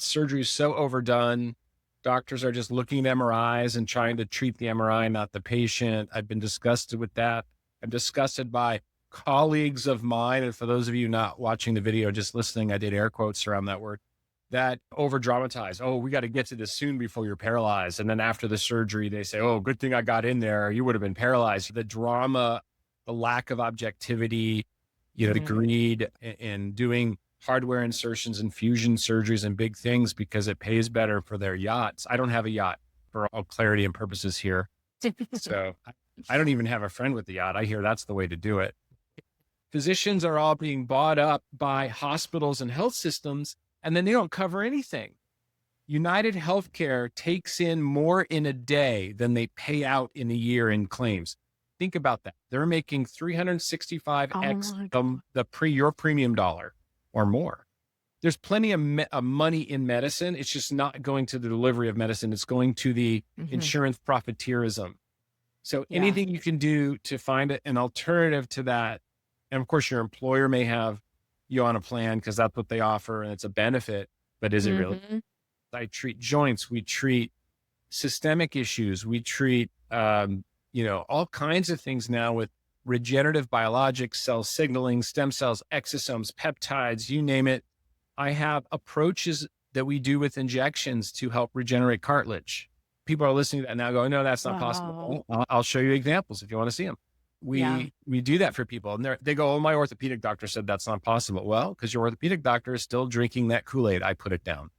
Surgery is so overdone. Doctors are just looking at MRIs and trying to treat the MRI, not the patient. I've been disgusted with that. I'm disgusted by colleagues of mine. And for those of you not watching the video, just listening, I did air quotes around that word, that over dramatize. Oh, we got to get to this soon before you're paralyzed. And then after the surgery, they say, oh, good thing I got in there. You would have been paralyzed. The drama, the lack of objectivity, the greed in doing hardware insertions and fusion surgeries and big things because it pays better for their yachts. I don't have a yacht for all clarity and purposes here. So I don't even have a friend with the yacht. I hear that's the way to do it. Physicians are all being bought up by hospitals and health systems, and then they don't cover anything. United Healthcare takes in more in a day than they pay out in a year in claims. Think about that. They're making 365x your premium dollar or more. There's plenty of money in medicine. It's just not going to the delivery of medicine. It's going to the insurance profiteerism. So anything you can do to find an alternative to that. And of course, your employer may have you on a plan because that's what they offer and it's a benefit, but is it really? I treat joints. We treat systemic issues. We treat, all kinds of things now with regenerative biologics, cell signaling, stem cells, exosomes, peptides, you name it. I have approaches that we do with injections to help regenerate cartilage. People are listening to that now going, no, that's not possible. I'll show you examples if you want to see them. We do that for people. And they go, oh, my orthopedic doctor said that's not possible. Well, because your orthopedic doctor is still drinking that Kool-Aid. I put it down.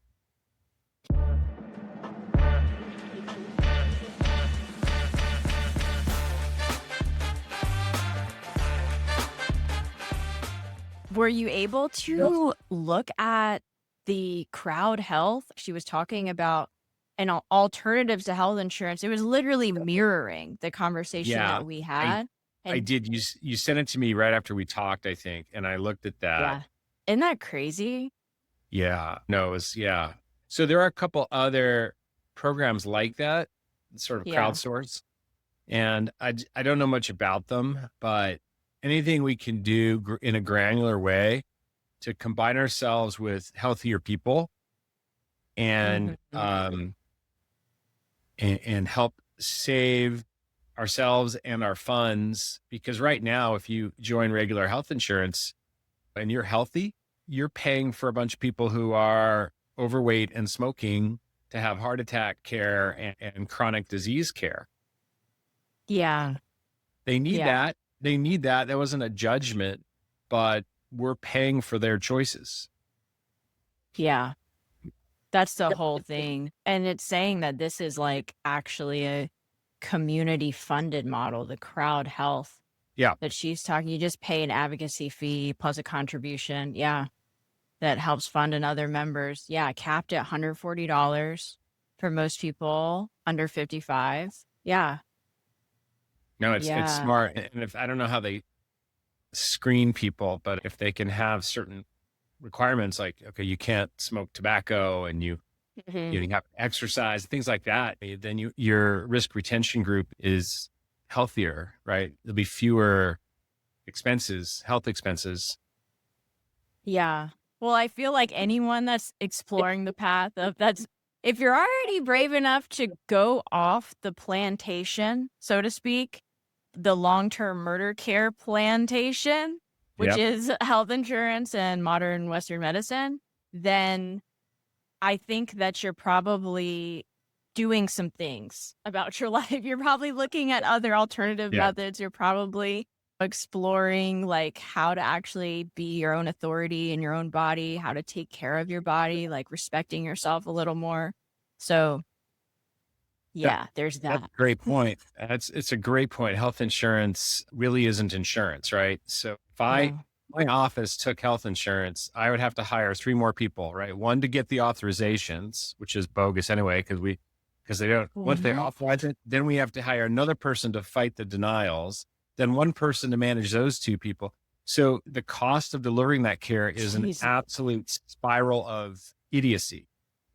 Were you able to look at the crowd health? She was talking about alternatives to health insurance. It was literally mirroring the conversation that we had. I did. You sent it to me right after we talked, I think, and I looked at that. Yeah. Isn't that crazy? Yeah. No, it was, yeah. So there are a couple other programs like that, sort of crowdsource. And I don't know much about them, but anything we can do in a granular way to combine ourselves with healthier people and and help save ourselves and our funds. Because right now, if you join regular health insurance and you're healthy, you're paying for a bunch of people who are overweight and smoking to have heart attack care and chronic disease care. Yeah. They need that. They need that. That wasn't a judgment, but we're paying for their choices. Yeah. That's the whole thing. And it's saying that this is like actually a community funded model, the crowd health. Yeah. That she's talking. You just pay an advocacy fee plus a contribution. Yeah. That helps fund another members. Yeah. Capped at $140 for most people under 55. Yeah. No, it's smart. And if I don't know how they screen people, but if they can have certain requirements like, okay, you can't smoke tobacco and you have to exercise, things like that, then your risk retention group is healthier, right? There'll be fewer expenses, health expenses. Yeah. Well, I feel like anyone that's exploring the path of if you're already brave enough to go off the plantation, so to speak, the long-term murder care plantation, which is health insurance and modern Western medicine, then I think that you're probably doing some things about your life. You're probably looking at other alternative methods. You're probably exploring like how to actually be your own authority in your own body, how to take care of your body, like respecting yourself a little more. So there's that. That's a great point. It's a great point. Health insurance really isn't insurance, right? So if my office took health insurance, I would have to hire 3 more people, right? One to get the authorizations, which is bogus anyway, because they don't, once they authorize it, then we have to hire another person to fight the denials, then one person to manage those 2 people. So the cost of delivering that care is an absolute spiral of idiocy.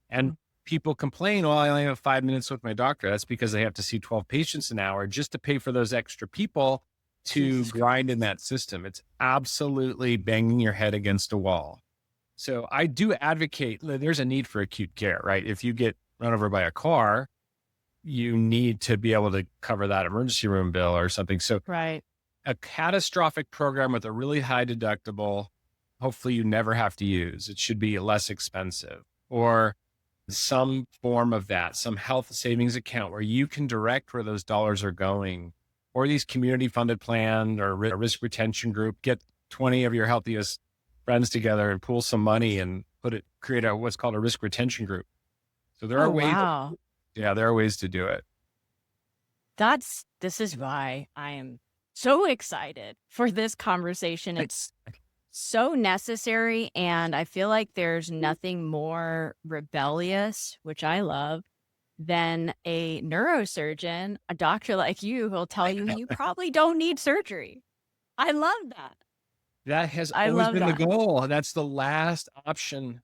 And people complain, well, I only have 5 minutes with my doctor. That's because they have to see 12 patients an hour just to pay for those extra people to grind in that system. It's absolutely banging your head against a wall. So I do advocate there's a need for acute care, right? If you get run over by a car, you need to be able to cover that emergency room bill or something. So Right. a catastrophic program with a really high deductible, hopefully you never have to use. It should be less expensive, or some form of that, some health savings account where you can direct where those dollars are going, or these community funded plan or a risk retention group. Get 20 of your healthiest friends together and pool some money and create what's called a risk retention group. So there are Oh, ways, wow. there are ways to do it. This is why I am so excited for this conversation. It's so necessary. And I feel like there's nothing more rebellious, which I love, than a neurosurgeon, a doctor like you who'll tell you you probably don't need surgery. I love that. That has I always love been the that. goal. That's the last option.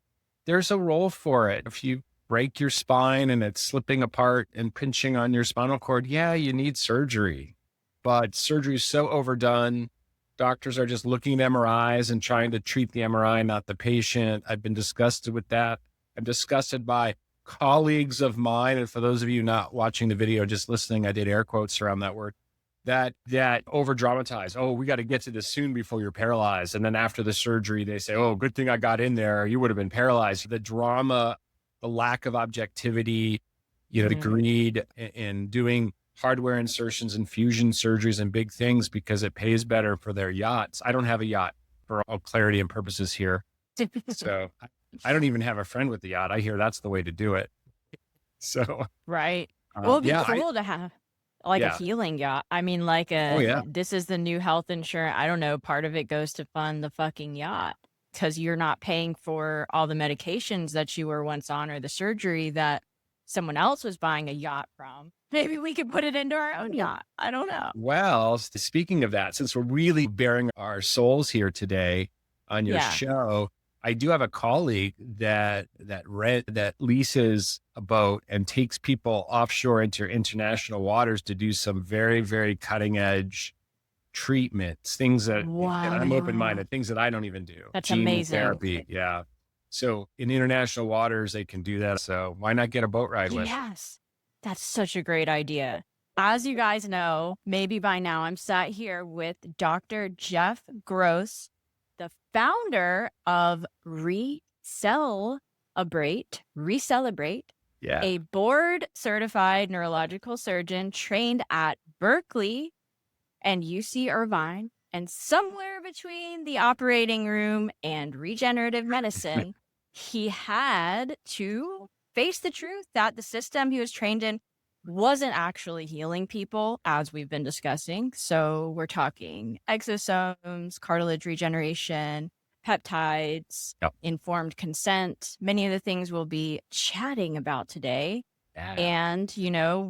There's a role for it. If you break your spine and it's slipping apart and pinching on your spinal cord, yeah, you need surgery. But surgery is so overdone. Doctors are just looking at MRIs and trying to treat the MRI, not the patient. I've been disgusted with that. I'm disgusted by colleagues of mine. And for those of you not watching the video, just listening, I did air quotes around that word that over dramatize. Oh, we got to get to this soon before you're paralyzed. And then after the surgery, they say, oh, good thing I got in there. You would have been paralyzed. The drama, the lack of objectivity, the greed in doing hardware insertions and fusion surgeries and big things because it pays better for their yachts. I don't have a yacht for all clarity and purposes here. So I don't even have a friend with the yacht. I hear that's the way to do it. So, Right. Well, it'd be yeah, cool to have like a yeah. healing yacht. I mean, like Oh, yeah. this is the new health insurance. I don't know. Part of it goes to fund the fucking yacht because you're not paying for all the medications that you were once on or the surgery that someone else was buying a yacht from. Maybe we could put it into our own yacht. I don't know. Well, speaking of that, since we're really bearing our souls here today on your Yeah. show, I do have a colleague that leases a boat and takes people offshore into international waters to do some very, very cutting edge treatments, things that, and I'm open Wow. minded, things that I don't even do. That's Gene amazing. therapy, yeah. So in international waters, they can do that. So why not get a boat ride with? Yes. That's such a great idea. As you guys know, maybe by now, I'm sat here with Dr. Jeff Gross, the founder of Recelebrate, Yeah. a board certified neurological surgeon trained at Berkeley and UC Irvine, and somewhere between the operating room and regenerative medicine, he had to face the truth that the system he was trained in wasn't actually healing people, as we've been discussing. So we're talking exosomes, cartilage regeneration, peptides, Yep. informed consent, many of the things we'll be chatting about today. Yeah. And,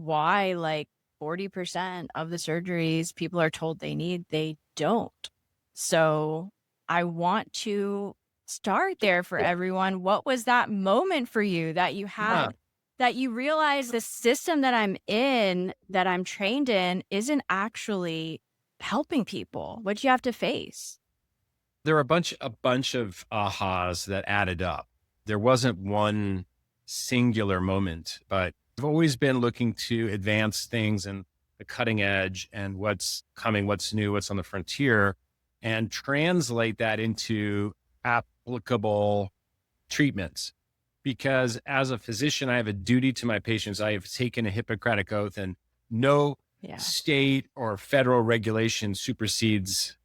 why like 40% of the surgeries people are told they need, they don't. So I want to start there for everyone. What was that moment for you that you had, that you realized the system that I'm in, that I'm trained in, isn't actually helping people? What'd you have to face? There were a bunch of ahas that added up. There wasn't one singular moment, but I've always been looking to advance things and the cutting edge and what's coming, what's new, what's on the frontier, and translate that into applicable treatments. Because as a physician, I have a duty to my patients. I have taken a Hippocratic oath, and no state or federal regulation supersedes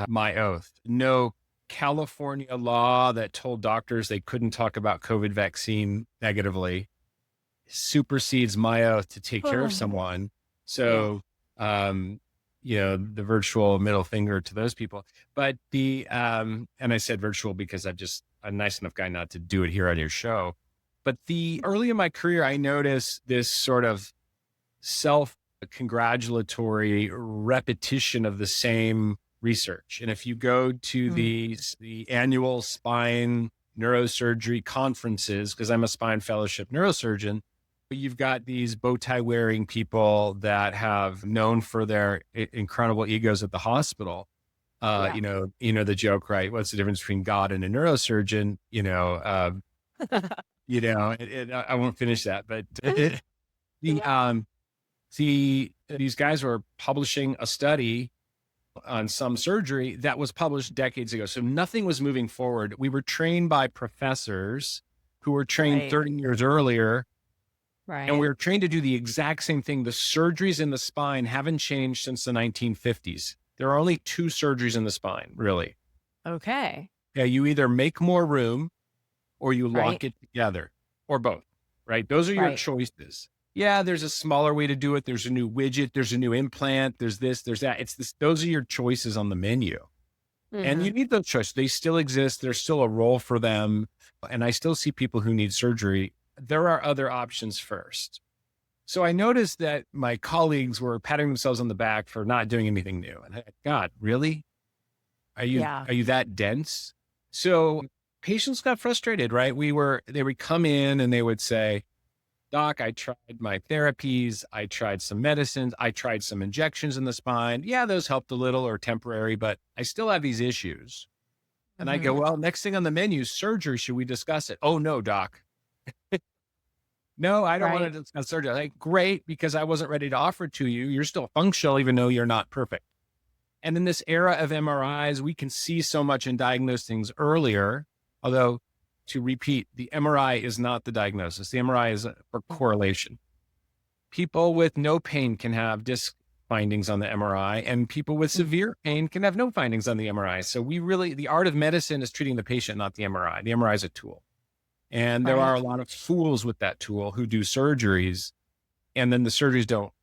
my oath. No California law that told doctors they couldn't talk about COVID vaccine negatively supersedes my oath to take care of someone. So, the virtual middle finger to those people. But and I said virtual because I'm a nice enough guy not to do it here on your show. But early in my career, I noticed this sort of self-congratulatory repetition of the same research. And if you go to the annual spine neurosurgery conferences, because I'm a spine fellowship neurosurgeon, you've got these bow tie wearing people that have known for their incredible egos at the hospital. Yeah. The joke, right? What's the difference between God and a neurosurgeon? I won't finish that, but the see, these guys were publishing a study on some surgery that was published decades ago. So nothing was moving forward. We were trained by professors who were trained Right. 30 years earlier, and we Right. were trained to do the exact same thing. The surgeries in the spine haven't changed since the 1950s. There are only two surgeries in the spine, really. Okay. Yeah, you either make more room or you Right. lock it together, or both, right? Those are your Right. choices. Yeah, there's a smaller way to do it. There's a new widget, there's a new implant, there's this, there's that. Those are your choices on the menu. And you Hmm. need those choices. They still exist. There's still a role for them. And I still see people who need surgery. There are other options first. So I noticed that my colleagues were patting themselves on the back for not doing anything new. And God, really? Yeah. Are you that dense? So patients got frustrated, right? They would come in and they would say, Doc, I tried my therapies. I tried some medicines. I tried some injections in the spine. Yeah, those helped a little or temporary, but I still have these issues. And I go, Hmm. well, next thing on the menu, surgery. Should we discuss it? Oh, no, Doc. No, I don't want to Right. discuss surgery. I'm like, great, because I wasn't ready to offer it to you. You're still functional, even though you're not perfect. And in this era of MRIs, we can see so much and diagnose things earlier. Although, to repeat, the MRI is not the diagnosis. The MRI is for correlation. People with no pain can have disc findings on the MRI, and people with Mhm. severe pain can have no findings on the MRI. So the art of medicine is treating the patient, not the MRI. The MRI is a tool. And there are Right. a lot of fools with that tool who do surgeries, and then the surgeries don't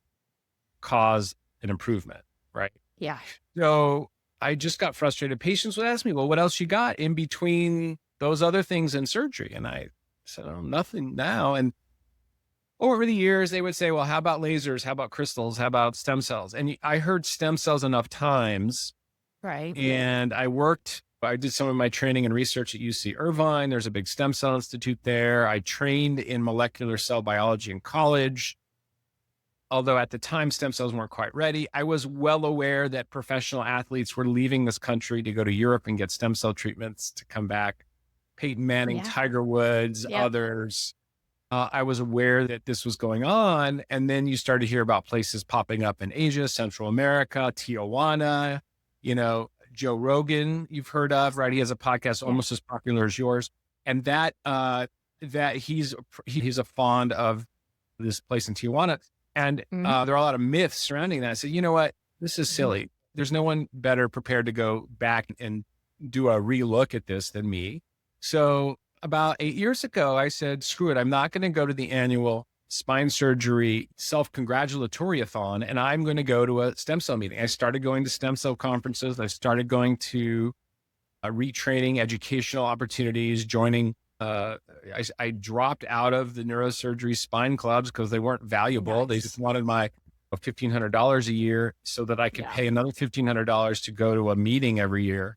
cause an improvement, right? Yeah. So I just got frustrated. Patients would ask me, well, what else you got in between those other things and surgery? And I said, oh, nothing now. And over the years, they would say, well, how about lasers? How about crystals? How about stem cells? And I heard stem cells enough times. Right. And I did some of my training and research at UC Irvine. There's a big stem cell institute there. I trained in molecular cell biology in college. Although at the time stem cells weren't quite ready, I was well aware that professional athletes were leaving this country to go to Europe and get stem cell treatments to come back. Peyton Manning, Yeah. Tiger Woods, Yep. others. I was aware that this was going on. And then you start to hear about places popping up in Asia, Central America, Tijuana, Joe Rogan, you've heard of, right? He has a podcast Yeah. almost as popular as yours. And that he's a fond of this place in Tijuana. And Hmm. there are a lot of myths surrounding that. I said, you know what? This is Hmm. silly. There's no one better prepared to go back and do a relook at this than me. So about 8 years ago, I said, screw it. I'm not going to go to the annual spine surgery self-congratulatory-a-thon, and I'm going to go to a stem cell meeting. I started going to stem cell conferences. I started going to retraining educational opportunities, joining. I dropped out of the neurosurgery spine clubs because they weren't valuable. They just Nice. wanted my $1,500 a year so that I could Yeah. pay another $1,500 to go to a meeting every year.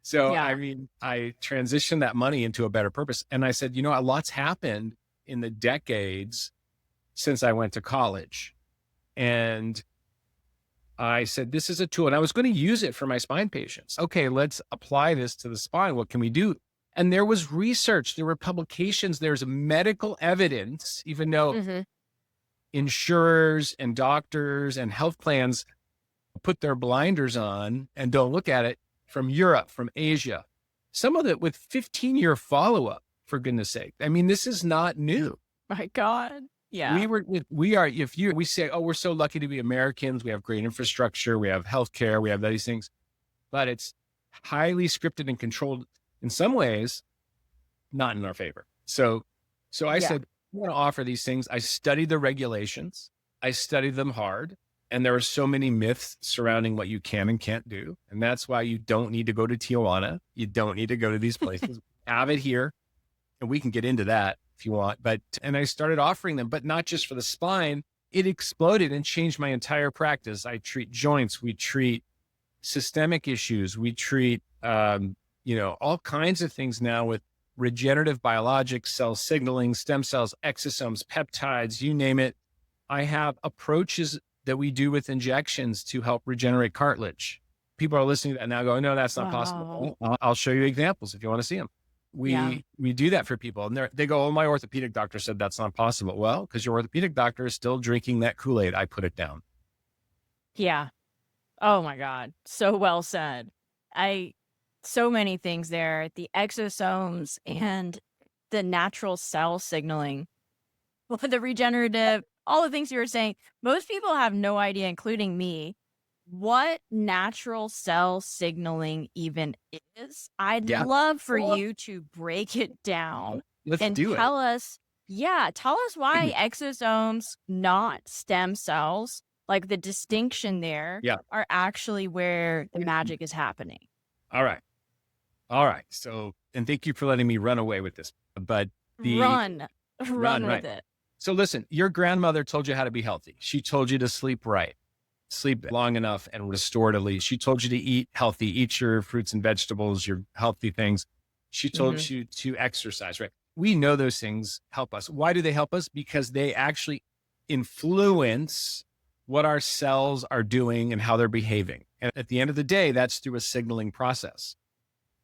So, I Yeah. mean, I transitioned that money into a better purpose. And I said, a lot's happened in the decades since I went to college. And I said, this is a tool. And I was going to use it for my spine patients. Okay, let's apply this to the spine. What can we do? And there was research, there were publications, there's medical evidence, even though Hmm. insurers and doctors and health plans put their blinders on and don't look at it, from Europe, from Asia, some of it with 15-year follow-up, for goodness sake. I mean, this is not new. My God. Yeah. We say, oh, we're so lucky to be Americans. We have great infrastructure. We have healthcare. We have these things, but it's highly scripted and controlled in some ways, not in our favor. So I Yeah. said, I want to offer these things. I studied the regulations. I studied them hard. And there are so many myths surrounding what you can and can't do. And that's why you don't need to go to Tijuana. You don't need to go to these places. Have it here. And we can get into that if you want. And I started offering them, but not just for the spine. It exploded and changed my entire practice. I treat joints. We treat systemic issues. We treat, all kinds of things now with regenerative biologics, cell signaling, stem cells, exosomes, peptides, you name it. I have approaches that we do with injections to help regenerate cartilage. people are listening to that now going, no, that's not possible. Wow. Well, I'll show you examples if you want to see them. Yeah. We do that for people, and they go, oh, my orthopedic doctor said that's not possible. Well, because your orthopedic doctor is still drinking that Kool-Aid, I put it down. Yeah. Oh my God. So well said. So many things there. The exosomes and the natural cell signaling, well, the regenerative, all the things you were saying. Most people have no idea, including me, what natural cell signaling even is. I'd Yeah. love for you to break it down Let's and do it. tell us why exosomes, not stem cells, like the distinction there, Yeah. are actually where the magic is happening. All right. So, and thank you for letting me run away with this, but Run right. with it. So listen, your grandmother told you how to be healthy. She told you to sleep right, sleep long enough and restoratively. She told you to eat healthy, eat your fruits and vegetables, your healthy things. She told you to exercise, right? We know those things help us. Why do they help us? Because they actually influence what our cells are doing and how they're behaving. And at the end of the day, that's through a signaling process.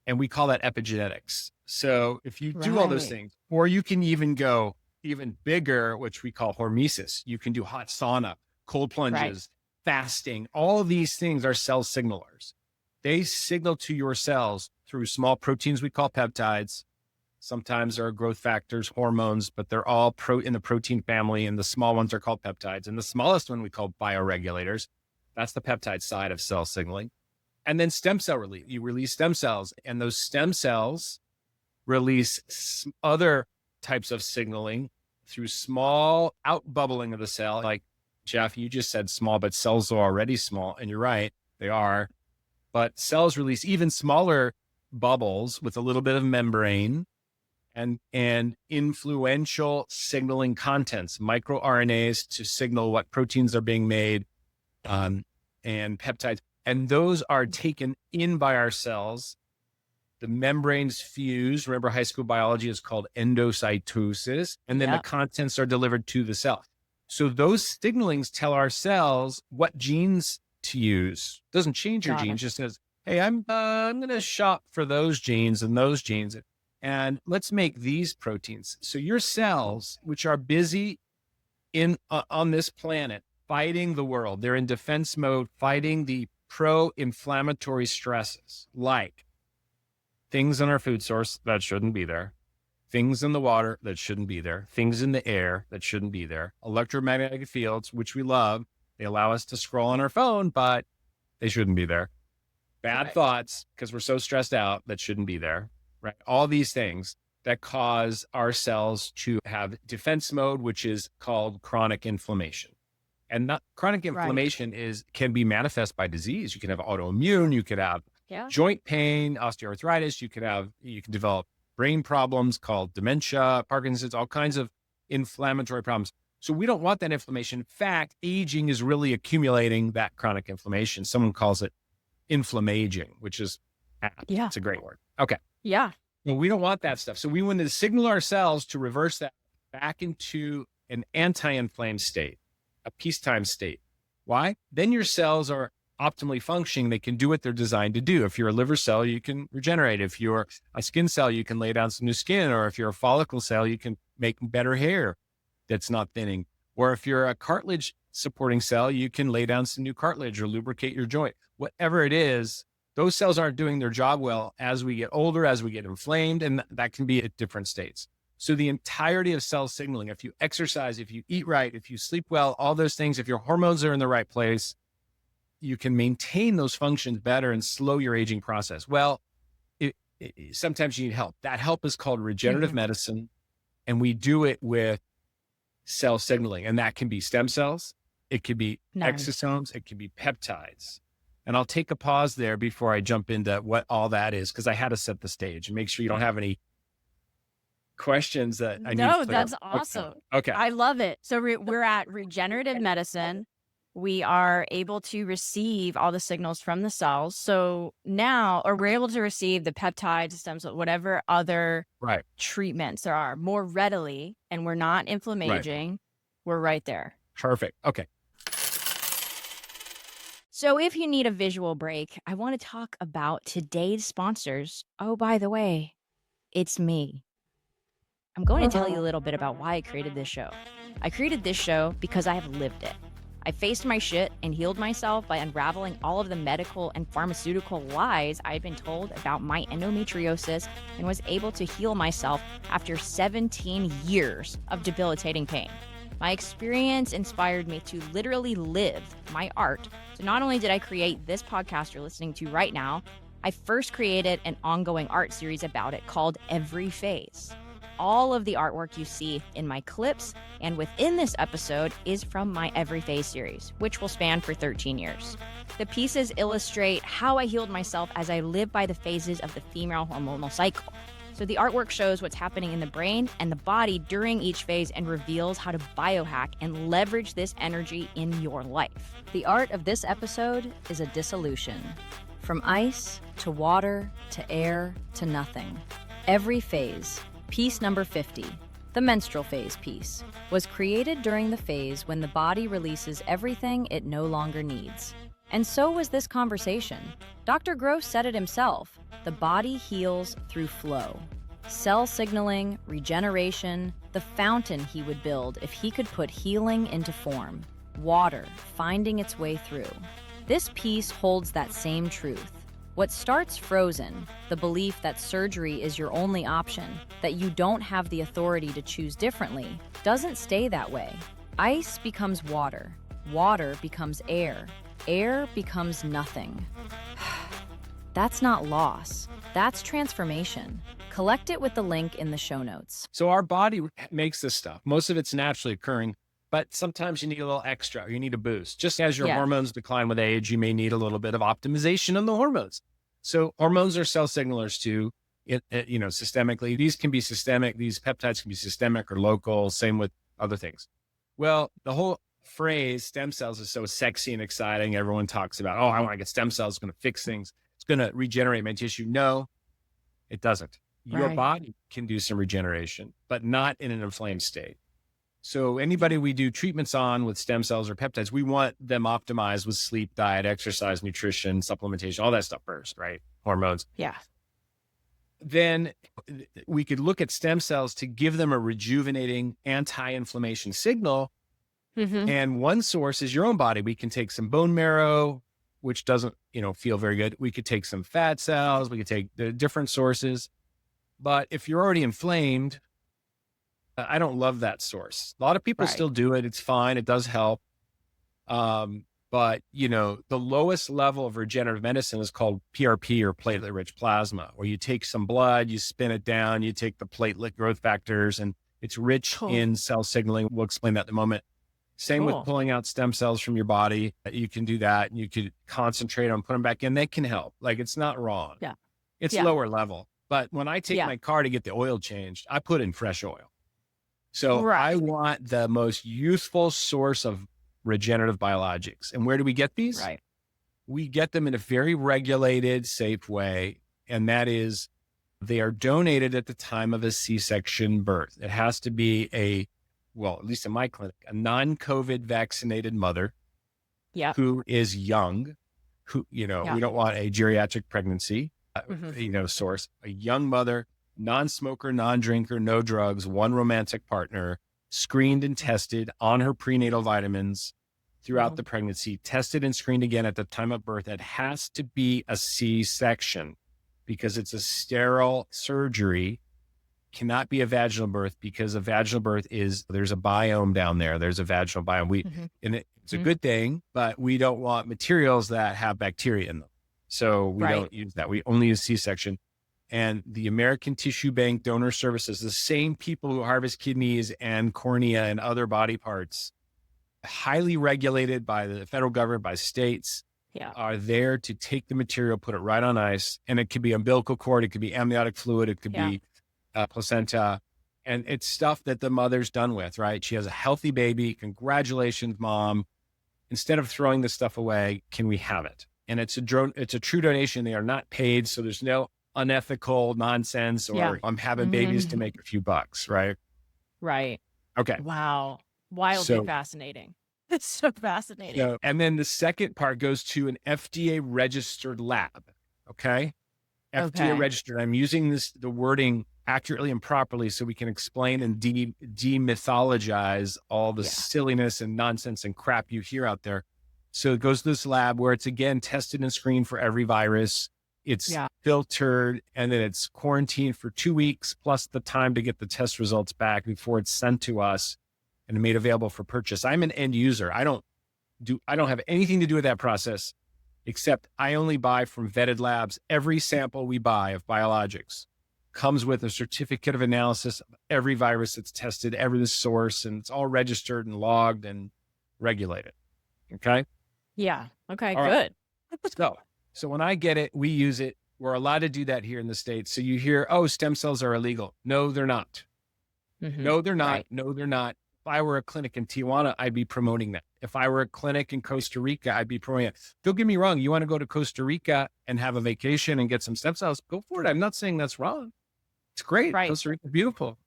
And we call that epigenetics. So if you do all those things, or you can even go even bigger, which we call hormesis. You can do hot sauna, cold plunges, fasting. All of these things are cell signalers. They signal to your cells through small proteins we call peptides. Sometimes there are growth factors, hormones, but they're all in the protein family, and the small ones are called peptides. And the smallest one we call bioregulators. That's the peptide side of cell signaling. And then stem cell release. You release stem cells, and those stem cells release other types of signaling through small outbubbling of the cell. Like, Jeff, you just said small, but cells are already small. And you're right, they are. But cells release even smaller bubbles with a little bit of membrane and influential signaling contents, microRNAs to signal what proteins are being made, and peptides. And those are taken in by our cells. The membranes fuse. Remember, high school biology is called endocytosis. And then the contents are delivered to the cell. So those signalings tell our cells what genes to use. Doesn't change your genes, just says, hey, I'm going to shop for those genes and those genes. And let's make these proteins. So your cells, which are busy on this planet, fighting the world, they're in defense mode, fighting the pro-inflammatory stresses, like things in our food source that shouldn't be there, things in the water that shouldn't be there, things in the air that shouldn't be there, electromagnetic fields, which we love. They allow us to scroll on our phone, but they shouldn't be there. Bad thoughts, because we're so stressed out, that shouldn't be there, right? All these things that cause our cells to have defense mode, which is called chronic inflammation. And chronic inflammation can be manifest by disease. You can have autoimmune, you could have joint pain, osteoarthritis, you can develop brain problems called dementia, Parkinson's, all kinds of inflammatory problems. So we don't want that inflammation. In fact, aging is really accumulating that chronic inflammation. Someone calls it inflammaging, which is it's a great word. Okay. Yeah. Well, we don't want that stuff. So we want to signal our cells to reverse that back into an anti-inflamed state, a peacetime state. Why? Then your cells are optimally functioning. They can do what they're designed to do. If you're a liver cell, you can regenerate. If you're a skin cell, you can lay down some new skin. Or if you're a follicle cell, you can make better hair that's not thinning. Or if you're a cartilage supporting cell, you can lay down some new cartilage or lubricate your joint. Whatever it is, those cells aren't doing their job well as we get older, as we get inflamed, and that can be at different states. So the entirety of cell signaling, if you exercise, if you eat right, if you sleep well, all those things, if your hormones are in the right place, you can maintain those functions better and slow your aging process. Well, sometimes you need help. That help is called regenerative medicine, and we do it with cell signaling, and that can be stem cells, it could be exosomes, it can be peptides. And I'll take a pause there before I jump into what all that is, because I had to set the stage and make sure you don't have any questions that I need to clear that's up. awesome. Okay. I love it. So we're at regenerative medicine. We are able to receive all the signals from the cells. So now, or we're able to receive the peptides, stem cells, whatever other treatments there are more readily, and we're not inflammaging. We're right there. Perfect. Okay. So, if you need a visual break, I want to talk about today's sponsors. Oh, by the way, it's me. I'm going to tell you a little bit about why I created this show. I created this show because I have lived it. I faced my shit and healed myself by unraveling all of the medical and pharmaceutical lies I had been told about my endometriosis and was able to heal myself after 17 years of debilitating pain. My experience inspired me to literally live my art. So not only did I create this podcast you're listening to right now, I first created an ongoing art series about it called Every Phase. All of the artwork you see in my clips and within this episode is from my Every Phase series, which will span for 13 years. The pieces illustrate how I healed myself as I live by the phases of the female hormonal cycle. So the artwork shows what's happening in the brain and the body during each phase and reveals how to biohack and leverage this energy in your life. The art of this episode is a dissolution. From ice to water to air to nothing. Every phase. Piece number 50, the menstrual phase piece, was created during the phase when the body releases everything it no longer needs. And so was this conversation. Dr. Gross said it himself, the body heals through flow. Cell signaling, regeneration, the fountain he would build if he could put healing into form. Water finding its way through. This piece holds that same truth. What starts frozen, the belief that surgery is your only option, that you don't have the authority to choose differently, doesn't stay that way. Ice becomes water. Water becomes air. Air becomes nothing. That's not loss. That's transformation. Collect it with the link in the show notes. So our body makes this stuff. Most of it's naturally occurring, but sometimes you need a little extra. You need a boost. Just as your hormones decline with age, you may need a little bit of optimization on the hormones. So hormones are cell signalers too, systemically. These can be systemic. These peptides can be systemic or local. Same with other things. Well, the whole phrase stem cells is so sexy and exciting. Everyone talks about, oh, I want to get stem cells. It's going to fix things. It's going to regenerate my tissue. No, it doesn't. Your body can do some regeneration, but not in an inflamed state. So anybody we do treatments on with stem cells or peptides, we want them optimized with sleep, diet, exercise, nutrition, supplementation, all that stuff first, right? Hormones. Yeah. Then we could look at stem cells to give them a rejuvenating anti-inflammation signal. Mm-hmm. And one source is your own body. We can take some bone marrow, which doesn't, feel very good. We could take some fat cells. We could take the different sources. But if you're already inflamed, I don't love that source. A lot of people still do it. It's fine. It does help. But the lowest level of regenerative medicine is called PRP or platelet-rich plasma, where you take some blood, you spin it down, you take the platelet growth factors, and it's rich in cell signaling. We'll explain that in a moment. Same with pulling out stem cells from your body. You can do that, and you could concentrate on putting them back in. They can help. Like, it's not wrong. Yeah. It's lower level. But when I take my car to get the oil changed, I put in fresh oil. So I want the most useful source of regenerative biologics. And where do we get these? Right. We get them in a very regulated, safe way. And that is, they are donated at the time of a C-section birth. It has to be at least in my clinic, a non-COVID vaccinated mother who is young, we don't want a geriatric pregnancy, source, a young mother, non-smoker, non-drinker, no drugs, one romantic partner, screened and tested on her prenatal vitamins throughout the pregnancy, tested and screened again at the time of birth. It has to be a C-section because it's a sterile surgery. Cannot be a vaginal birth because a vaginal birth there's a biome down there. There's a vaginal biome. It's a good thing, but we don't want materials that have bacteria in them. So we don't use that. We only use C-section. And the American Tissue Bank Donor Services, the same people who harvest kidneys and cornea and other body parts, highly regulated by the federal government, by states, are there to take the material, put it right on ice. And it could be umbilical cord, it could be amniotic fluid, it could be placenta. And it's stuff that the mother's done with, right? She has a healthy baby. Congratulations, mom. Instead of throwing this stuff away, can we have it? And it's a true donation. They are not paid. So there's no unethical nonsense or I'm having babies to make a few bucks, right? Right. Okay. Wow. Wildly fascinating. It's so fascinating. So, and then the second part goes to an FDA registered lab. Okay. FDA Okay. registered. I'm using the wording accurately and properly so we can explain and demythologize all the silliness and nonsense and crap you hear out there. So it goes to this lab where it's again tested and screened for every virus. It's filtered and then it's quarantined for 2 weeks plus the time to get the test results back before it's sent to us and made available for purchase. I'm an end user. I don't have anything to do with that process, except I only buy from vetted labs. Every sample we buy of biologics comes with a certificate of analysis of every virus that's tested, every source, and it's all registered and logged and regulated. Okay. Yeah. Okay. All Good. Right. So when I get it, we use it. We're allowed to do that here in the States. So you hear, oh, stem cells are illegal. No, they're not. No, they're not. Right. No, they're not. If I were a clinic in Tijuana, I'd be promoting that. If I were a clinic in Costa Rica, I'd be promoting it. Don't get me wrong. You want to go to Costa Rica and have a vacation and get some stem cells, go for it. I'm not saying that's wrong. It's great. Right. Costa Rica is beautiful.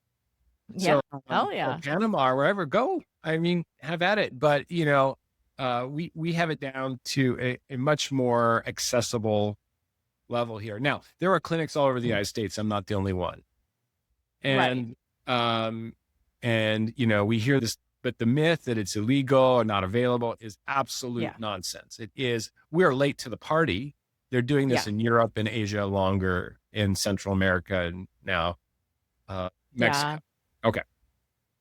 Yeah. So, Hell yeah. or Panama or wherever, go. I mean, have at it. But, we have it down to a much more accessible level here. Now, there are clinics all over the United States. I'm not the only one. And, we hear this, but the myth that it's illegal or not available is absolute nonsense. It is. We're late to the party. They're doing this in Europe and Asia longer, in Central America and now Mexico. Yeah. Okay.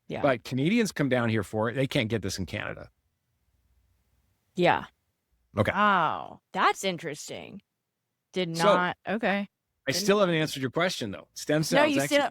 Yeah. But Canadians come down here for it. They can't get this in Canada. Yeah. Okay. Wow. That's interesting. Okay. I still haven't answered your question though. Stem cells. No, you still.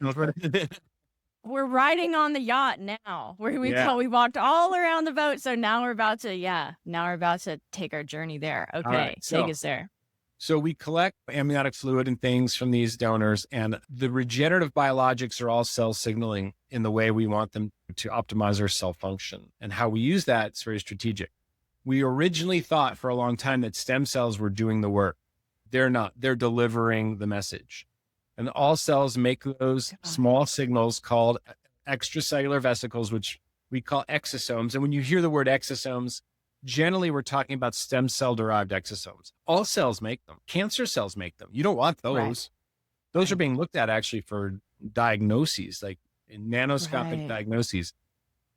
We're riding on the yacht now. We walked all around the boat, so now we're about to take our journey there. Okay, right, take us there. So we collect amniotic fluid and things from these donors, and the regenerative biologics are all cell signaling in the way we want them to optimize our cell function. And how we use that is very strategic. We originally thought for a long time that stem cells were doing the work. They're not. They're delivering the message. And all cells make those small signals called extracellular vesicles, which we call exosomes. And when you hear the word exosomes, generally we're talking about stem cell derived exosomes. All cells make them. Cancer cells make them. You don't want those. Right. Those are being looked at actually for diagnoses, like in nanoscopic diagnoses.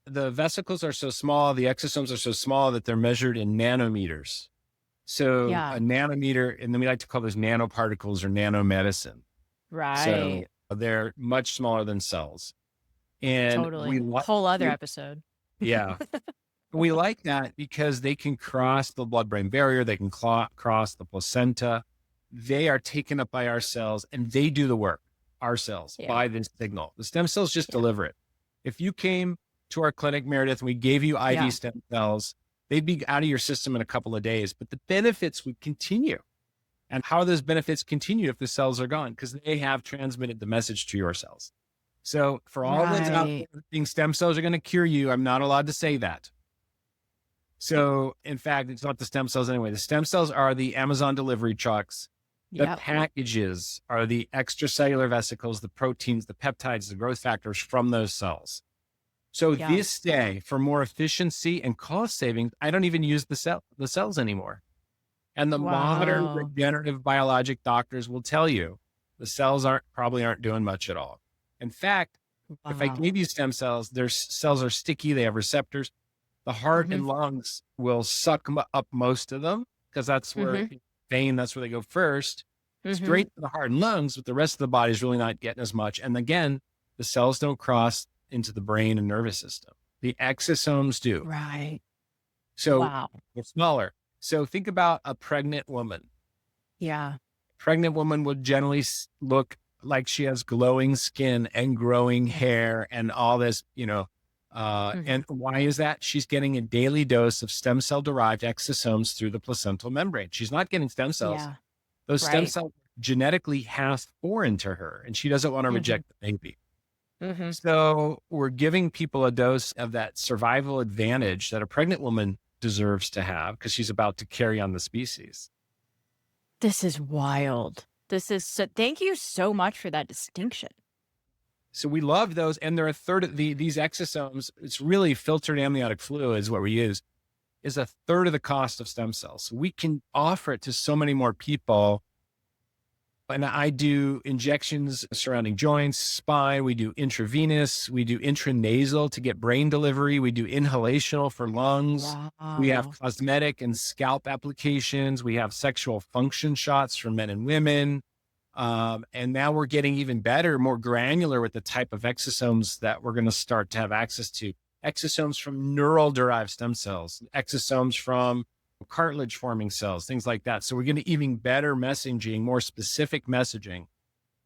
The vesicles are so small, the exosomes are so small that they're measured in nanometers. So a nanometer, and then we like to call those nanoparticles or nanomedicine. Right. So they're much smaller than cells. And totally. Whole other episode. Yeah. We like that because they can cross the blood-brain barrier. They can cross the placenta. They are taken up by our cells and they do the work, our cells, by this signal. The stem cells just deliver it. If you came to our clinic, Meredith, and we gave you IV stem cells, they'd be out of your system in a couple of days, but the benefits would continue. And how those benefits continue if the cells are gone? Because they have transmitted the message to your cells. So for all that's out there, think stem cells are going to cure you, I'm not allowed to say that. So in fact, it's not the stem cells anyway. The stem cells are the Amazon delivery trucks. The packages are the extracellular vesicles, the proteins, the peptides, the growth factors from those cells. So this day, for more efficiency and cost savings, I don't even use the cells anymore. And the modern regenerative biologic doctors will tell you the cells probably aren't doing much at all. In fact, if I gave you stem cells, their cells are sticky. They have receptors. The heart and lungs will suck up most of them because that's where that's where they go first. Straight to the heart and lungs, but the rest of the body is really not getting as much. And again, the cells don't cross into the brain and nervous system. The exosomes do. Right. So they're smaller. So think about a pregnant woman. Yeah. Pregnant woman would generally look like she has glowing skin and growing hair and all this, and why is that? She's getting a daily dose of stem cell derived exosomes through the placental membrane. She's not getting stem cells. Yeah. Those stem cells genetically have foreign to her and she doesn't want to reject the baby. So we're giving people a dose of that survival advantage that a pregnant woman deserves to have because she's about to carry on the species. This is wild. Thank you so much for that distinction. So we love those. And they're a third of these exosomes. It's really filtered amniotic fluid is what we use. is a third of the cost of stem cells. So we can offer it to so many more people. And I do injections surrounding joints, spine. We do intravenous. We do intranasal to get brain delivery. We do inhalational for lungs. We have Wow. cosmetic and scalp applications. We have sexual function shots for men and women. And now we're getting even better, more granular with the type of exosomes that we're going to start to have access to. Exosomes from neural derived stem cells, exosomes from cartilage forming cells, things like that. So we're getting even better messaging, more specific messaging.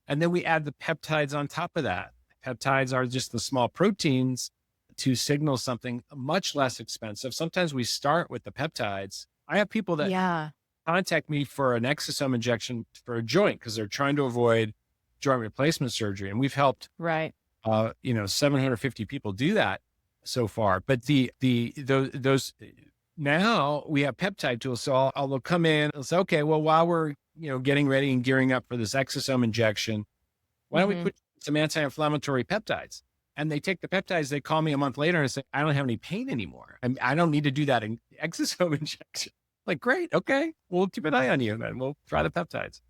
And then we add the peptides on top of that. Peptides are just the small proteins to signal something much less expensive. Sometimes we start with the peptides. I have people that Yeah. contact me for an exosome injection for a joint because they're trying to avoid joint replacement surgery. And we've helped, Right. 750 people do that so far. But those now we have peptide tools. So I'll come in and say, okay, well, while we're, getting ready and gearing up for this exosome injection, why don't we Mhm. put some anti-inflammatory peptides? And they take the peptides, they call me a month later and say, I don't have any pain anymore. I don't need to do that exosome injection. Like, great. Okay. We'll keep an eye on you and then we'll try the peptides.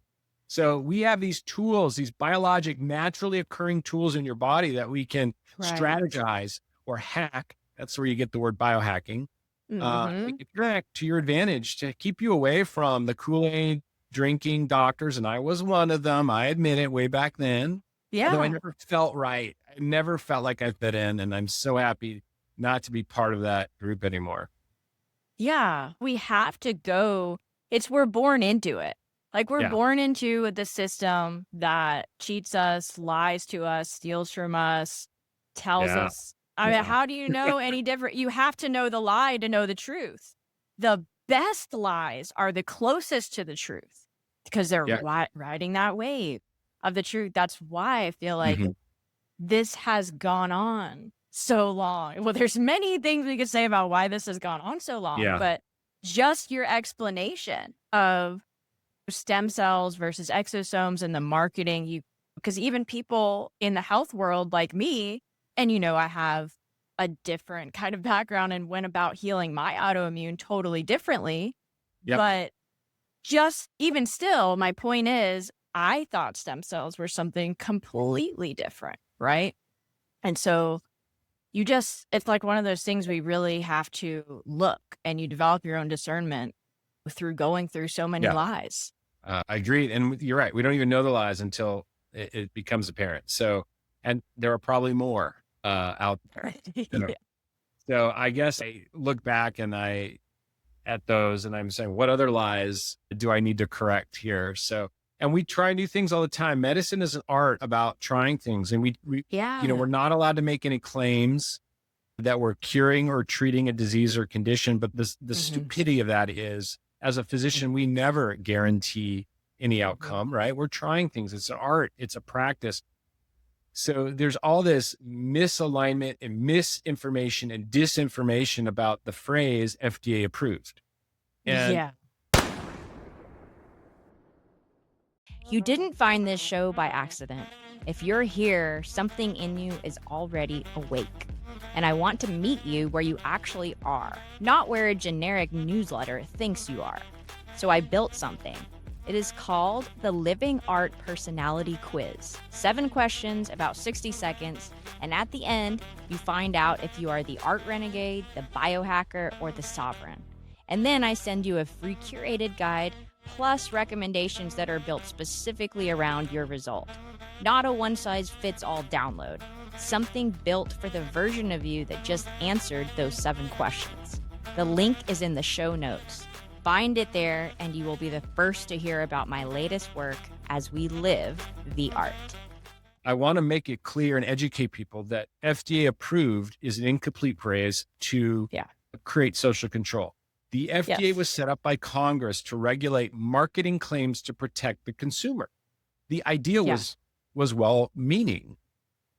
So we have these tools, these biologic, naturally occurring tools in your body that we can Right. strategize or hack. That's where you get the word biohacking. Mhm. Make it hack to your advantage to keep you away from the Kool-Aid drinking doctors. And I was one of them. I admit it way back then. Although I Yeah. never felt right. I never felt like I fit in. And I'm so happy not to be part of that group anymore. Yeah. We have to go. We're born into it. Like, we're Yeah. born into the system that cheats us, lies to us, steals from us, tells Yeah. us. I mean, Yeah. how do you know any different? You have to know the lie to know the truth. The best lies are the closest to the truth because they're Yeah. riding that wave of the truth. That's why I feel like Mhm. this has gone on so long. Well, there's many things we could say about why this has gone on so long, Yeah. but just your explanation of stem cells versus exosomes and the marketing, because even people in the health world like me, and I have a different kind of background and went about healing my autoimmune totally differently. Yep. But just even still, my point is, I thought stem cells were something completely different, right? And so it's like one of those things we really have to look, and you develop your own discernment through going through so many Yeah. lies. I agree. And you're right. We don't even know the lies until it becomes apparent. So, and there are probably more out there. Yeah. So I guess I look back at those and I'm saying, what other lies do I need to correct here? So, and we try new things all the time. Medicine is an art about trying things. And we're Yeah. not allowed to make any claims that we're curing or treating a disease or condition. But the Mhm. stupidity of that is, as a physician, we never guarantee any outcome, right? We're trying things. It's an art. It's a practice. So there's all this misalignment and misinformation and disinformation about the phrase FDA approved. And Yeah. You didn't find this show by accident. If you're here, something in you is already awake. And I want to meet you where you actually are, not where a generic newsletter thinks you are. So I built something. It is called the Living Art Personality Quiz. 7 questions, about 60 seconds, and at the end, you find out if you are the art renegade, the biohacker, or the sovereign. And then I send you a free curated guide, plus recommendations that are built specifically around your result. Not a one-size-fits-all download. Something built for the version of you that just answered those 7 questions. The link is in the show notes. Find it there, and you will be the first to hear about my latest work as we live the art. I want to make it clear and educate people that FDA approved is an incomplete phrase to create social control. The FDA was set up by Congress to regulate marketing claims to protect the consumer. The idea was well-meaning.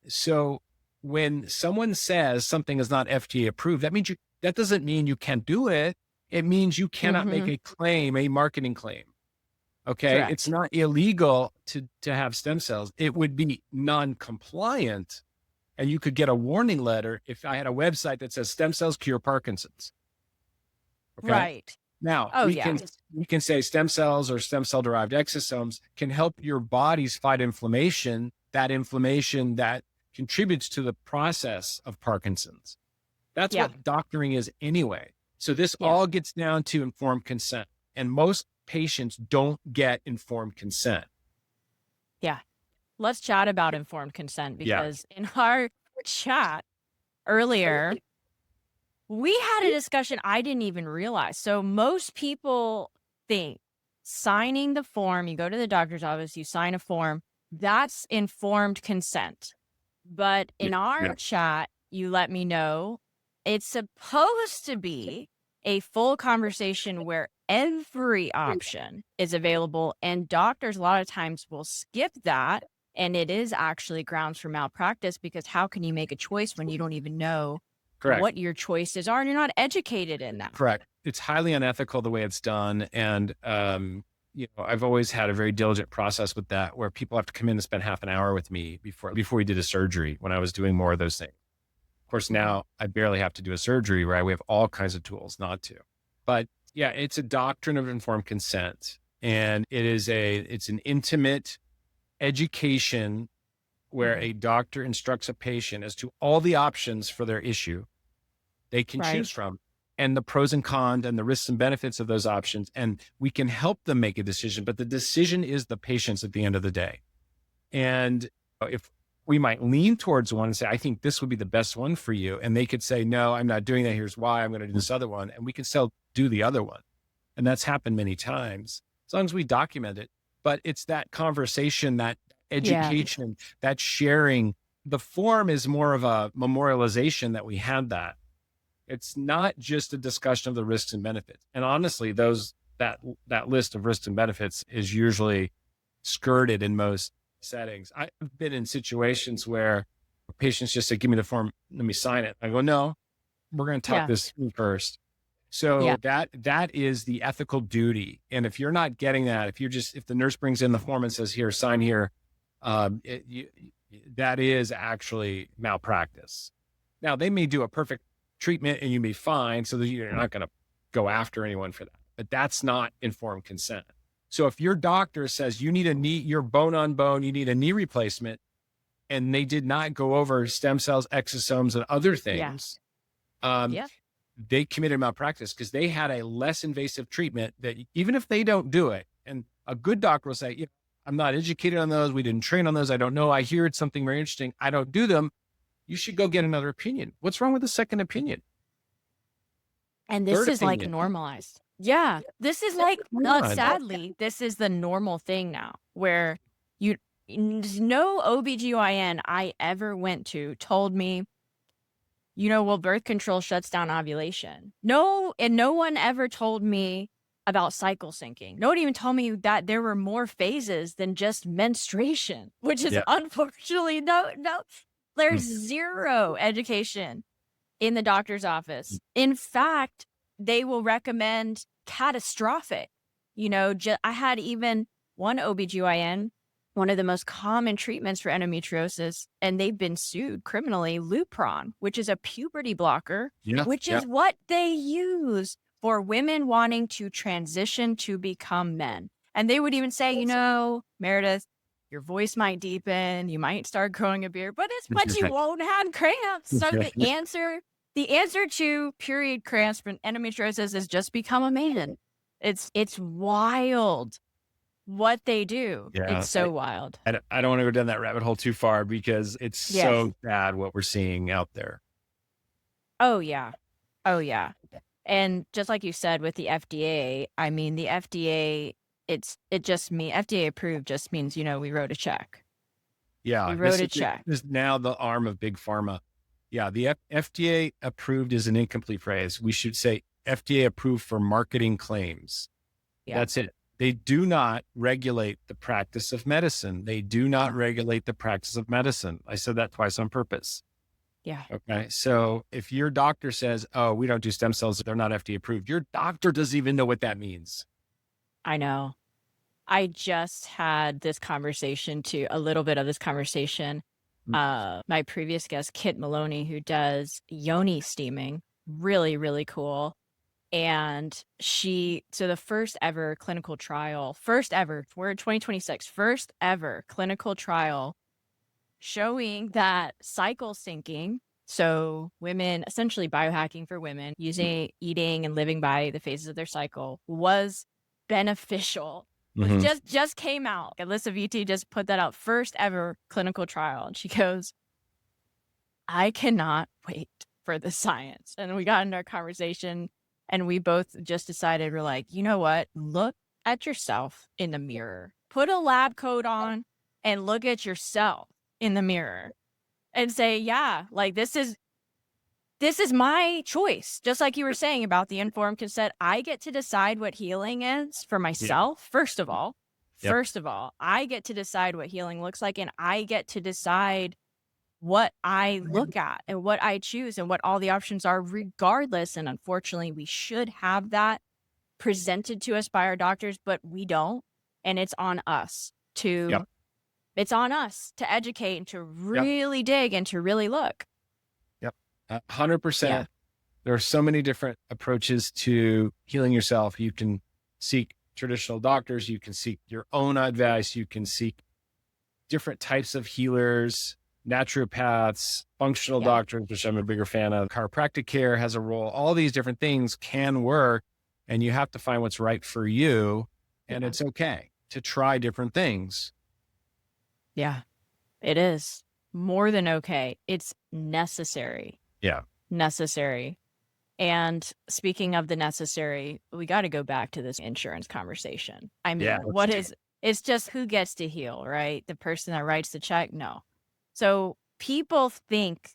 So when someone says something is not FDA approved, that doesn't mean you can't do it. It means you cannot make a claim, a marketing claim. Okay. Correct. It's not illegal to have stem cells. It would be non-compliant. And you could get a warning letter if I had a website that says stem cells cure Parkinson's. Okay. Right. Now Oh, we yeah. can say stem cells or stem cell derived exosomes can help your bodies fight inflammation, that contributes to the process of Parkinson's. That's Yeah. what doctoring is anyway. So this Yeah. all gets down to informed consent. And most patients don't get informed consent. Yeah. Let's chat about informed consent Yeah. because in our chat earlier, we had a discussion I didn't even realize. So most people think signing the form, you go to the doctor's office, you sign a form, that's informed consent. But in our chat, you let me know it's supposed to be a full conversation where every option is available. And doctors, a lot of times, will skip that. And it is actually grounds for malpractice because how can you make a choice when you don't even know Correct. what your choices are and you're not educated in that? Correct. It's highly unethical the way it's done. And, I've always had a very diligent process with that where people have to come in and spend half an hour with me before we did a surgery when I was doing more of those things. Of course, now I barely have to do a surgery, right? We have all kinds of tools not to. But yeah, it's a doctrine of informed consent. And it's an intimate education where a doctor instructs a patient as to all the options for their issue they can Right. choose from and the pros and cons and the risks and benefits of those options. And we can help them make a decision, but the decision is the patient's at the end of the day. And if we might lean towards one and say, I think this would be the best one for you. And they could say, no, I'm not doing that. Here's why. I'm going to do this other one. And we can still do the other one. And that's happened many times as long as we document it. But it's that conversation, that education, that sharing. The form is more of a memorialization that we had that. It's not just a discussion of the risks and benefits. And honestly, that list of risks and benefits is usually skirted in most settings. I've been in situations where patients just say, give me the form, let me sign it. I go, no, we're going to talk this through first. So that is the ethical duty. And if you're not getting that, if the nurse brings in the form and says, here, sign here, that is actually malpractice. Now they may do a perfect treatment and you may be fine, so that you're not going to go after anyone for that. But that's not informed consent. So if your doctor says you need a knee, you're bone on bone, you need a knee replacement, and they did not go over stem cells, exosomes, and other things, they committed malpractice because they had a less invasive treatment that even if they don't do it, and a good doctor will say, I'm not educated on those, we didn't train on those, I don't know, I hear it's something very interesting, I don't do them. You should go get another opinion. What's wrong with the second opinion? And this is like normalized. Yeah. This is like, sadly, this is the normal thing now where no OBGYN I ever went to told me, well, birth control shuts down ovulation. No, and no one ever told me about cycle syncing. No one even told me that there were more phases than just menstruation, which is unfortunately there's zero education in the doctor's office. In fact, they will recommend catastrophic. I had even one OBGYN, one of the most common treatments for endometriosis, and they've been sued criminally, Lupron, which is a puberty blocker, which is what they use for women wanting to transition to become men. And they would even say, Meredith, your voice might deepen, you might start growing a beard, but you won't have cramps. So the answer to period cramps for endometriosis is just become a man. It's wild what they do. It's so wild. I don't want to go down that rabbit hole too far because it's so bad what we're seeing out there. Oh yeah. And just like you said with the FDA, I mean, the FDA, FDA approved just means, we wrote a check. Yeah. We wrote a check. This is now the arm of big pharma. Yeah. The FDA approved is an incomplete phrase. We should say FDA approved for marketing claims. Yeah. That's it. They do not regulate the practice of medicine. I said that twice on purpose. Yeah. Okay. So if your doctor says, oh, we don't do stem cells, they're not FDA approved, your doctor doesn't even know what that means. I know. I just had a little bit of this conversation. My previous guest, Kit Maloney, who does yoni steaming, really, really cool. And so the first ever clinical trial, we're in 2026, first ever clinical trial showing that cycle syncing, so women, essentially biohacking for women, using eating and living by the phases of their cycle, was beneficial. Was Mhm. just came out. Alyssa VT just put that out, first ever clinical trial. And she goes, I cannot wait for the science. And we got into our conversation and we both just decided, we're like, you know what? Look at yourself in the mirror. Put a lab coat on and look at yourself in the mirror and say, yeah, like this is my choice. Just like you were saying about the informed consent, I get to decide what healing is for Yeah. myself. First of all, Yep. I get to decide what healing looks like, and I get to decide what I look at and what I choose and what all the options are, regardless. And unfortunately, we should have that presented to us by our doctors, but we don't. And it's on us Yep. to educate and to Yep. really dig and to really look. Yep. Yeah. 100%. There are so many different approaches to healing yourself. You can seek traditional doctors. You can seek your own advice. You can seek different types of healers, naturopaths, functional Yeah. doctors, which I'm a bigger fan of. Chiropractic care has a role. All these different things can work, and you have to find what's right for you. And Yeah. it's okay to try different things. Yeah, it is more than okay. It's necessary. Yeah. Necessary. And speaking of the necessary, we got to go back to this insurance conversation. I mean, Yeah. it's just who gets to heal, right? The person that writes the check? No. So people think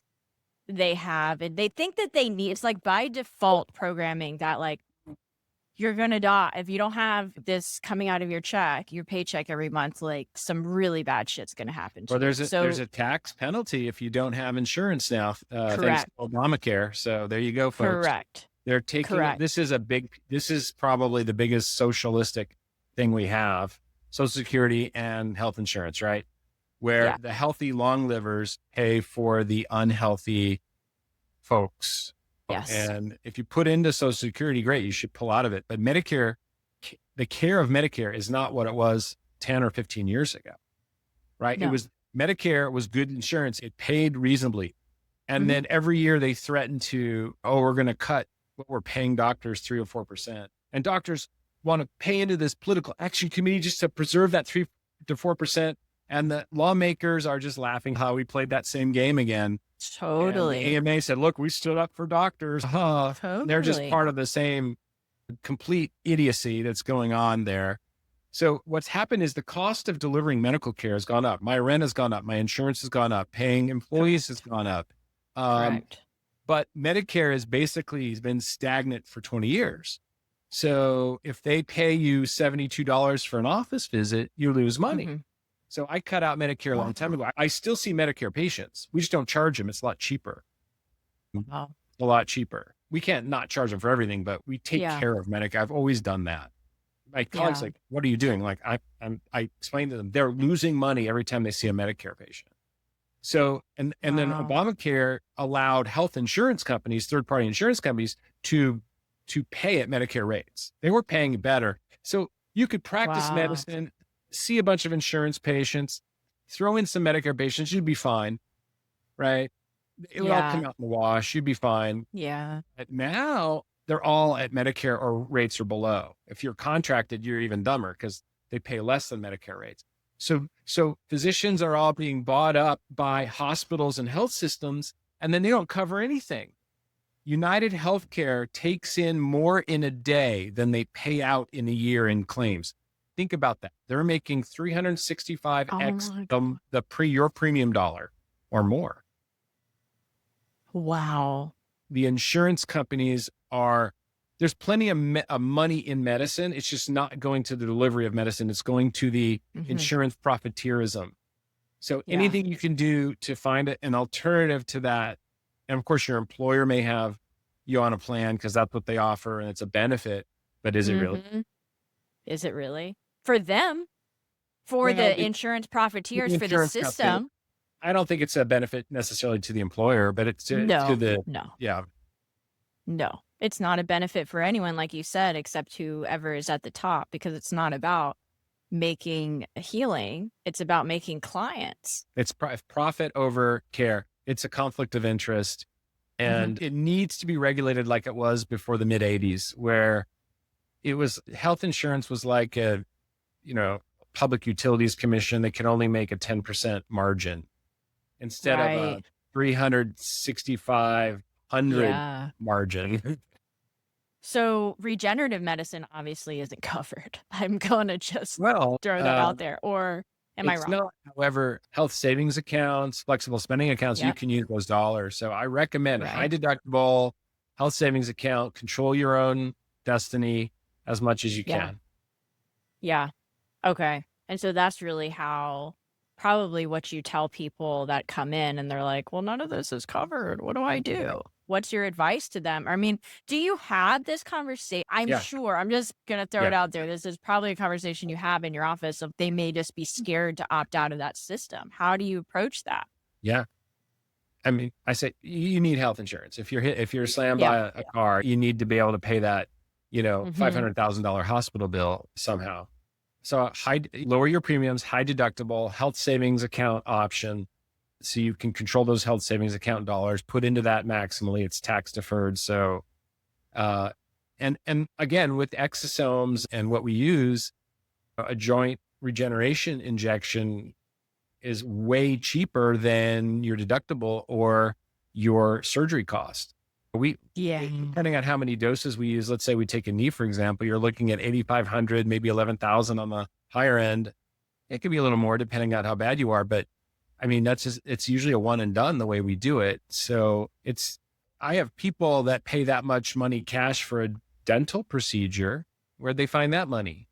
they have, and they think that they need, it's like by default programming that like, you're going to die if you don't have this coming out of your paycheck every month, like some really bad shit's going to happen to Well, you. there's a tax penalty if you don't have insurance now, thanks Correct. to Obamacare. So there you go, folks. Correct. They're taking, Correct. this is probably the biggest socialistic thing we have, Social Security and health insurance, right? Where Yeah. the healthy long livers pay for the unhealthy folks. Yes. And if you put into Social Security, great, you should pull out of it. But Medicare, the care of Medicare is not what it was 10 or 15 years ago, right? No. Medicare was good insurance. It paid reasonably. And then every year they threatened to, we're going to cut what we're paying doctors 3 or 4%. And doctors want to pay into this political action committee just to preserve that 3 to 4%. And the lawmakers are just laughing how we played that same game again. Totally. And the AMA said, look, we stood up for doctors. Totally. They're just part of the same complete idiocy that's going on there. So what's happened is the cost of delivering medical care has gone up. My rent has gone up. My insurance has gone up. Paying employees has gone up. Correct. But Medicare has basically been stagnant for 20 years. So if they pay you $72 for an office visit, you lose money. So I cut out Medicare a long time ago. I still see Medicare patients. We just don't charge them. It's a lot cheaper. Wow. A lot cheaper. We can't not charge them for everything, but we take care of Medicare. I've always done that. My colleagues like, what are you doing? Like I explain to them, they're losing money every time they see a Medicare patient. So, and then Obamacare allowed health insurance companies, third-party insurance companies to pay at Medicare rates. They were paying better. So you could practice medicine, see a bunch of insurance patients, throw in some Medicare patients, you'd be fine, right? It would all come out in the wash. You'd be fine. Yeah. But now they're all at Medicare or rates or below. If you're contracted, you're even dumber because they pay less than Medicare rates. So physicians are all being bought up by hospitals and health systems, and then they don't cover anything. United Healthcare takes in more in a day than they pay out in a year in claims. Think about that. They're making 365x your premium dollar or more. Wow. The insurance companies there's plenty of money in medicine. It's just not going to the delivery of medicine. It's going to the insurance profiteerism. So anything you can do to find an alternative to that. And of course, your employer may have you on a plan because that's what they offer and it's a benefit. But is it really? Is it really? For them, for the insurance profiteers, for the system. I don't think it's a benefit necessarily to the employer, but it's to the, No. It's not a benefit for anyone, like you said, except whoever is at the top, because it's not about making a healing. It's about making clients. It's profit over care. It's a conflict of interest, and it needs to be regulated like it was before the mid 80s, where it was health insurance was like a, public utilities commission. They can only make a 10% margin instead of a Right. 36500 Yeah. margin. So regenerative medicine obviously isn't covered. I'm going to just Well, throw that out there. Or am I it's wrong? not. However, health savings accounts, flexible spending accounts, you Yep. can use those dollars. So I recommend high Right. deductible health savings account, control your own destiny as much as you Yeah. can. Yeah. Okay. And so that's really how probably what you tell people that come in and they're like, well, none of this is covered. What do I do? What's your advice to them? I mean, do you have this conversation? I'm Yeah. sure, I'm just going to throw Yeah. it out there. This is probably a conversation you have in your office of they may just be scared to opt out of that system. How do you approach that? Yeah. I mean, I say you need health insurance. If you're slammed Yeah. by a car, you need to be able to pay that, Hmm. $500,000 hospital bill somehow. So lower your premiums, high deductible health savings account option. So you can control those health savings account dollars, put into that maximally. It's tax deferred. So, uh, and again, with exosomes and what we use, a joint regeneration injection is way cheaper than your deductible or your surgery cost. Yeah. Depending on how many doses we use, let's say we take a knee, for example, you're looking at 8,500, maybe 11,000 on the higher end. It could be a little more depending on how bad you are, but I mean, it's usually a one and done the way we do it. So I have people that pay that much money cash for a dental procedure. Where'd they find that money?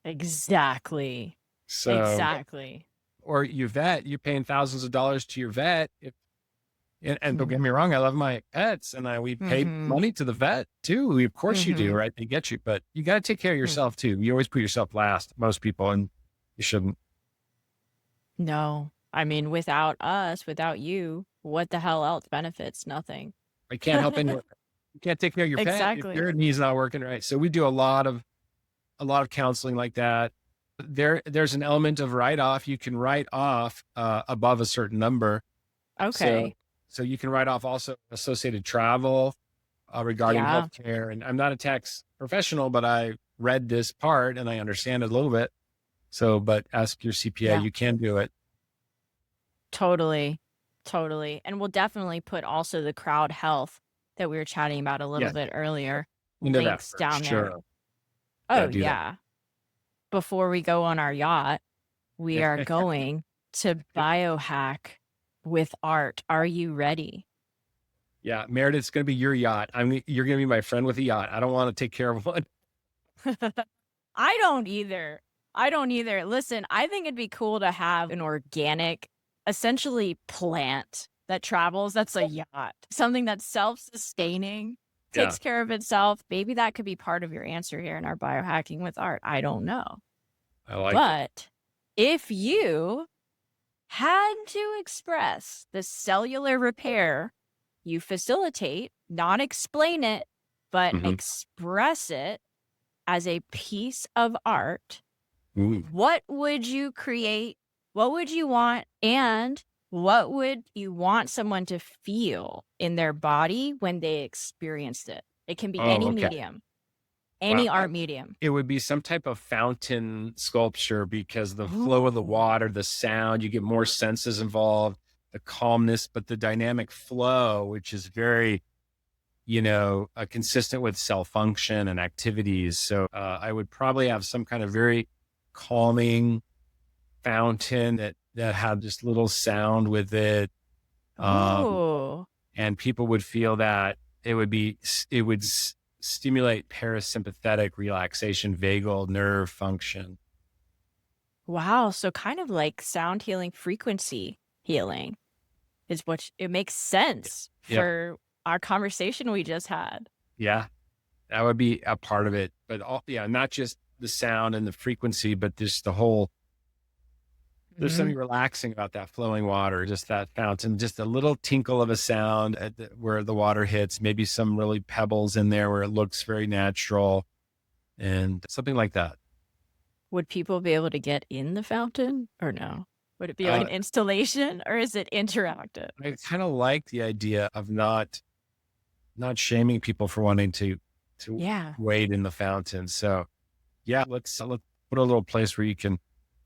Exactly. So, Exactly. or your vet, you're paying thousands of dollars to your vet. And don't get me wrong, I love my pets and we pay Mhm. money to the vet too. Of course you do, right? They get you, but you got to take care of yourself too. You always put yourself last, most people, and you shouldn't. No. I mean, without us, without you, what the hell else benefits? Nothing. I can't help anyone. You can't take care of your pet if Exactly. your knee's not working right. So we do a lot of counseling like that. There's an element of write-off. You can write off above a certain number. Okay. So you can write off also associated travel regarding Yeah. healthcare. And I'm not a tax professional, but I read this part and I understand it a little bit. So, but ask your CPA, Yeah. you can do it. Totally. Totally. And we'll definitely put also the crowd health that we were chatting about a little Yeah. bit earlier, Into that links for down there. sure. Oh, Do that. yeah. Before we go on our yacht, we are going to biohack with art. Are you ready? Yeah. Meredith, it's going to be your yacht. You're going to be my friend with a yacht. I don't want to take care of one. I don't either. I don't either. Listen, I think it'd be cool to have an organic, essentially plant that travels. That's a yacht. Something that's self-sustaining, Yeah. takes care of itself. Maybe that could be part of your answer here in our biohacking with art. I don't know. I like it. But if you had to express the cellular repair you facilitate, not explain it, but Mhm. express it as a piece of art, Ooh. what would you create? What would you want? And what would you want someone to feel in their body when they experienced it? It can be Oh, any okay. medium, any Wow. art medium. It would be some type of fountain sculpture because the flow of the water, the sound, you get more senses involved, the calmness, but the dynamic flow, which is very, consistent with cell function and activities. So I would probably have some kind of very calming fountain that had just little sound with it. Ooh. And people would feel that it would stimulate parasympathetic relaxation, vagal nerve function. Wow. So kind of like sound healing, frequency healing is it makes sense Yeah. for our conversation we just had. Yeah, that would be a part of it. But not just the sound and the frequency, but just the whole There's something relaxing about that flowing water, just that fountain, just a little tinkle of a sound where the water hits, maybe some really pebbles in there where it looks very natural and something like that. Would people be able to get in the fountain or no? Would it be like Uh, an installation or is it interactive? I kind of like the idea of not shaming people for wanting to Yeah. wade in the fountain. So yeah, let's put a little place where you can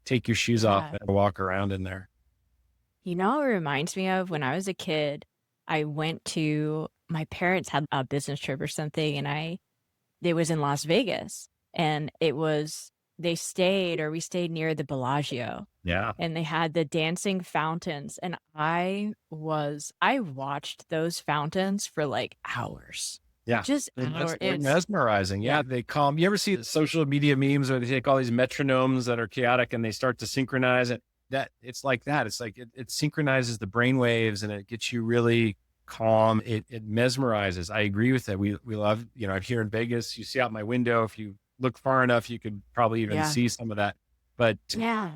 take your shoes off Yeah. and walk around in there. You know what it reminds me of? When I was a kid, I went to my parents had a business trip or something, and it was in Las Vegas, and we stayed near the Bellagio, Yeah. and they had the dancing fountains, and I watched those fountains for like hours. Yeah. Just hours. They're mesmerizing. Yeah. Yeah. They calm. You ever see the social media memes where they take all these metronomes that are chaotic and they start to synchronize it? That it's like that. It's like it synchronizes the brain waves and it gets you really calm. It mesmerizes. I agree with that. We love, I'm here in Vegas. You see out my window. If you look far enough, you could probably even Yeah. see some of that. But Yeah.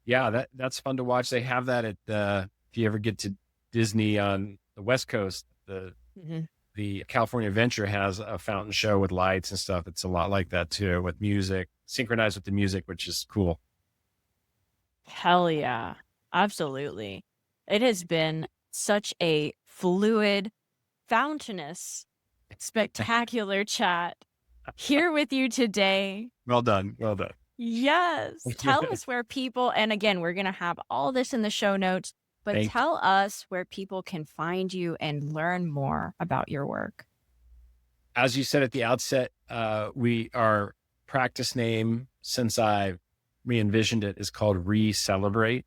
yeah, that's fun to watch. They have that at if you ever get to Disney on the West Coast, Mhm. the California Adventure has a fountain show with lights and stuff. It's a lot like that too, with music, synchronized with the music, which is cool. Hell yeah. Absolutely. It has been such a fluid, fountainous, spectacular chat here with you today. Well done. Well done. Yes. Tell us where people, and again, we're going to have all this in the show notes, but Thank you. tell us where people can find you and learn more about your work. As you said at the outset, our practice name, since I re-envisioned it, is called Recelebrate.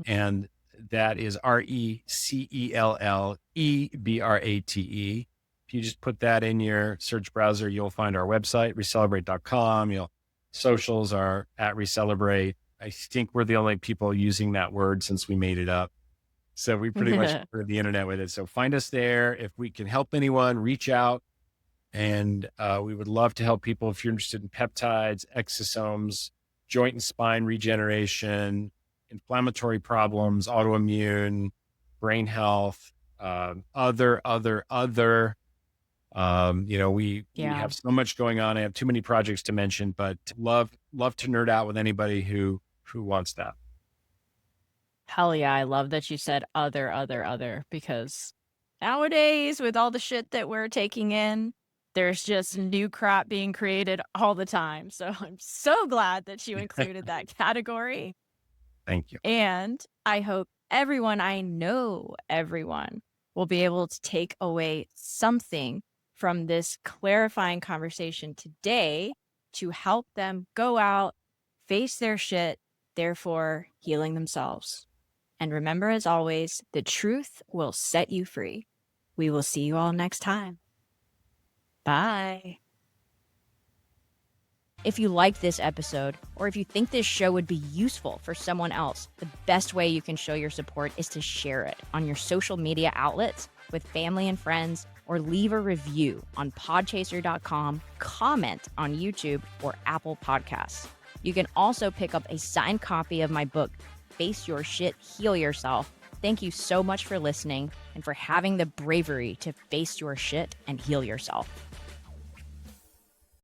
And that is RECELLEBRATE. If you just put that in your search browser, you'll find our website, recelebrate.com. Socials are at Recelebrate. I think we're the only people using that word since we made it up. So we pretty much covered the internet with it. So find us there. If we can help anyone, reach out. And we would love to help people if you're interested in peptides, exosomes, joint and spine regeneration, inflammatory problems, autoimmune, brain health, other. We Yeah. have so much going on. I have too many projects to mention, but love to nerd out with anybody who wants that. Hell yeah. I love that you said other, because nowadays, with all the shit that we're taking in, there's just new crap being created all the time. So I'm so glad that you included that category. Thank you. And I hope everyone will be able to take away something from this clarifying conversation today to help them go out, face their shit, therefore healing themselves. And remember, as always, the truth will set you free. We will see you all next time. Bye. If you like this episode, or if you think this show would be useful for someone else, the best way you can show your support is to share it on your social media outlets with family and friends, or leave a review on podchaser.com, comment on YouTube or Apple Podcasts. You can also pick up a signed copy of my book, Face Your Shit, Heal Yourself. Thank you so much for listening and for having the bravery to face your shit and heal yourself.